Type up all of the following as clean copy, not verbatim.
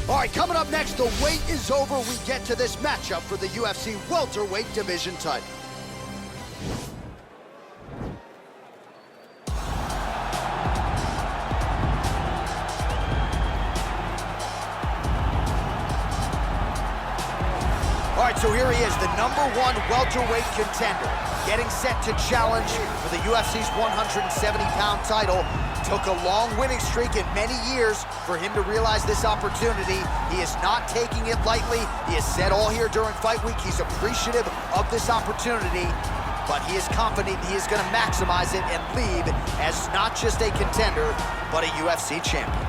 All right, coming up next, the wait is over. We get to this matchup for the UFC Welterweight Division title. All right, so here he is, the #1 welterweight contender, getting set to challenge for the UFC's 170-pound title. Took a long winning streak in many years for him to realize this opportunity. He is not taking it lightly. He has said all here during fight week he's appreciative of this opportunity, but he is confident he is going to maximize it and leave as not just a contender, but a UFC champion.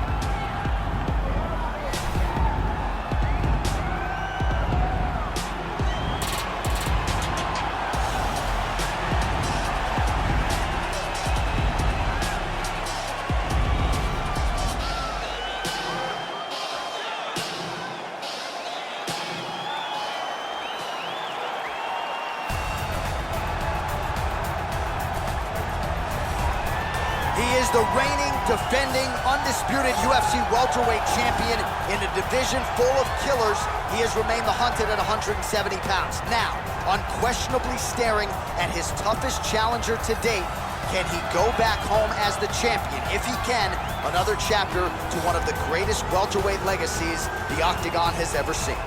He is the reigning, defending, undisputed UFC welterweight champion in a division full of killers. He has remained the hunted at 170 pounds. Now, unquestionably staring at his toughest challenger to date. Can he go back home as the champion? If he can, another chapter to one of the greatest welterweight legacies the Octagon has ever seen.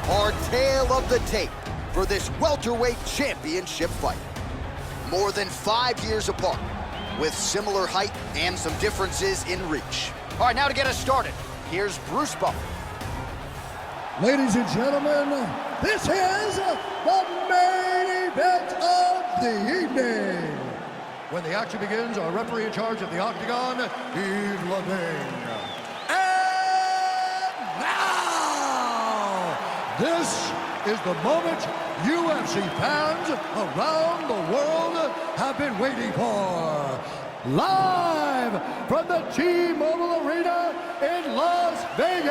Our tale of the tape for this welterweight championship fight. More than 5 years apart, with similar height and some differences in reach. All right, now to get us started, here's Bruce Buffer. Ladies and gentlemen, this is the main event of the evening. When the action begins, our referee in charge of the Octagon, Yves Levine. This is the moment UFC fans around the world have been waiting for. Live from the T-Mobile Arena in Las Vegas,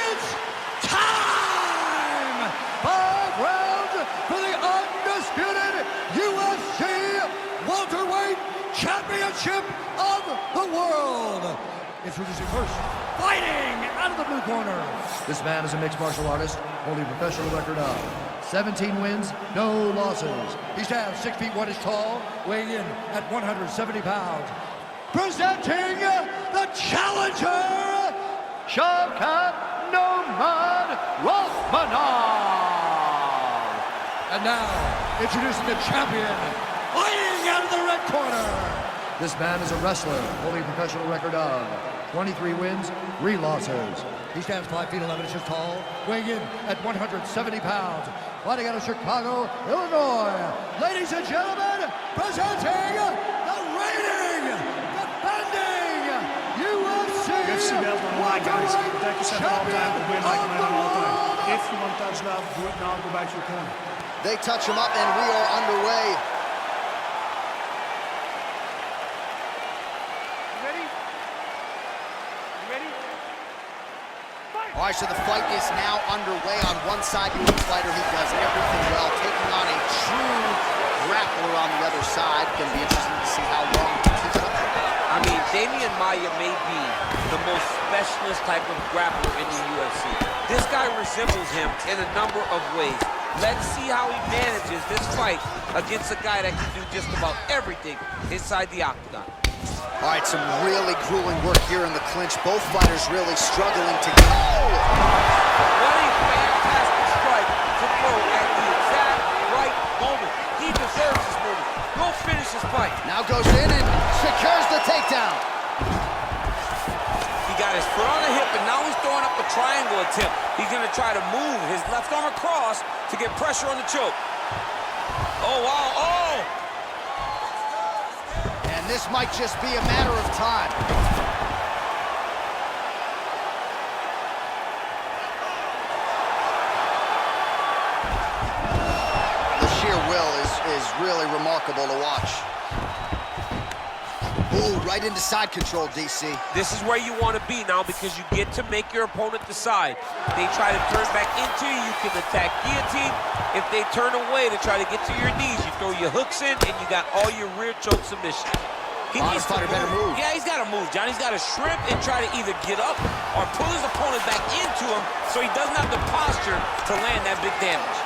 it's time! 5 rounds for the undisputed UFC Welterweight Championship of the world. Introducing first, fighting out of the blue corner. This man is a mixed martial artist, holding a professional record of 17 wins, no losses. He stands 6 feet 1 inch tall, weighing in at 170 pounds. Presenting the challenger, Shavkat Rakhmonov. And now, introducing the champion, fighting out of the red corner. This man is a wrestler, holding a professional record of 23 wins, 3 losses. He stands 5 feet 11 inches tall, weighing in at 170 pounds. Fighting out of Chicago, Illinois. Ladies and gentlemen, presenting the reigning, defending UFC Welterweight Protect yourself at all times and win like a man at all times. If you want to touch love, do it now, go back to your corner. They touch him up and we are underway. All right, so the fight is now underway. On one side, you have a fighter who does everything well, taking on a true grappler on the other side. Going to be interesting to see how long he keeps it up. I mean, Damian Maia may be the most specialist type of grappler in the UFC. This guy resembles him in a number of ways. Let's see how he manages this fight against a guy that can do just about everything inside the octagon. All right, some really grueling work here in the clinch. Both fighters really struggling to get... Oh! What a fantastic strike to throw at the exact right moment. He deserves this moment. Go finish this fight. Now goes in and secures the takedown. He got his foot on the hip, and now he's throwing up a triangle attempt. He's going to try to move his left arm across to get pressure on the choke. Oh, wow. Oh! This might just be a matter of time. really remarkable to watch. Ooh, right into side control, DC. This is where you want to be now because you get to make your opponent decide. They try to turn back into you, you can attack guillotine. If they turn away to try to get to your knees, you throw your hooks in and you got all your rear choke submission. He needs to move. Better move. Yeah, he's got to move, John. He's got to shrimp and try to either get up or pull his opponent back into him so he doesn't have the posture to land that big damage.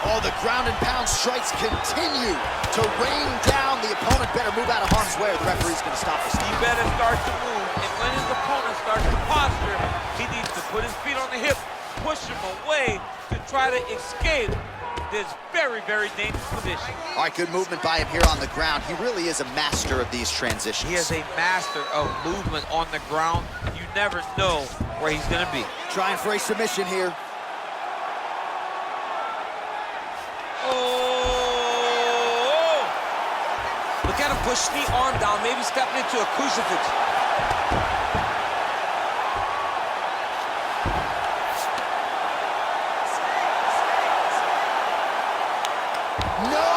Oh, the ground and pound strikes continue to rain down. The opponent better move out of harm's way or the referee's going to stop this. He better start to move, and when his opponent starts to posture, he needs to put his feet on the hip, push him away to try to escape this very, very dangerous position. All right, good movement by him here on the ground. He really is a master of these transitions. He is a master of movement on the ground. You never know where he's going to be. Trying for a submission here. Oh! Look at him push the arm down, maybe stepping into a crucifix. No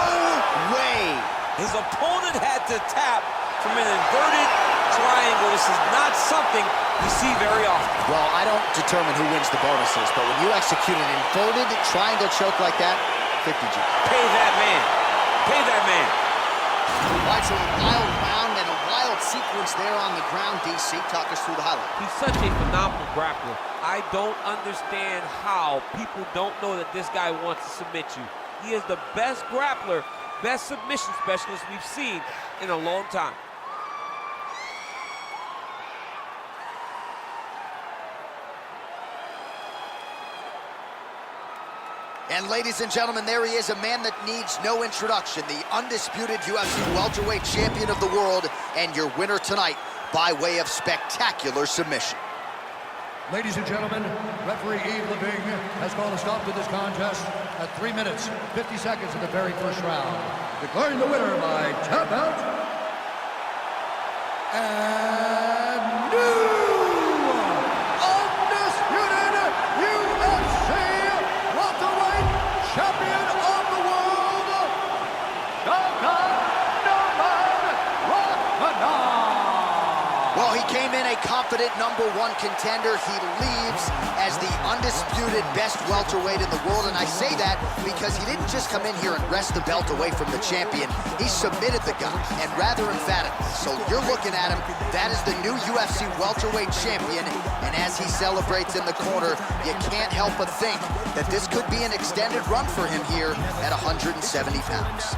way! His opponent had to tap from an inverted triangle. This is not something you see very often. Well, I don't determine who wins the bonuses, but when you execute an inverted triangle choke like that, 50 G. Pay that man. Pay that man. All right, so a wild round and a wild sequence there on the ground. DC, talk us through the highlight. He's such a phenomenal grappler. I don't understand how people don't know that this guy wants to submit you. He is the best grappler, best submission specialist we've seen in a long time. And ladies and gentlemen, there he is, a man that needs no introduction, the undisputed UFC welterweight champion of the world, and your winner tonight by way of spectacular submission. Ladies and gentlemen, referee Yves Leving has called a stop to this contest at 3 minutes, 50 seconds of the very first round. Declaring the winner by tap out, and new undisputed UFC welterweight champion of the world, Shavkat Rakhmonov. Well, he came in a confident #1 contender. He leaves as the undisputed best welterweight in the world, and I say that because he didn't just come in here and wrest the belt away from the champion. He submitted the guy, and rather emphatically. So you're looking at him, that is the new UFC welterweight champion, and as he celebrates in the corner, you can't help but think that this could be an extended run for him here at 170 pounds.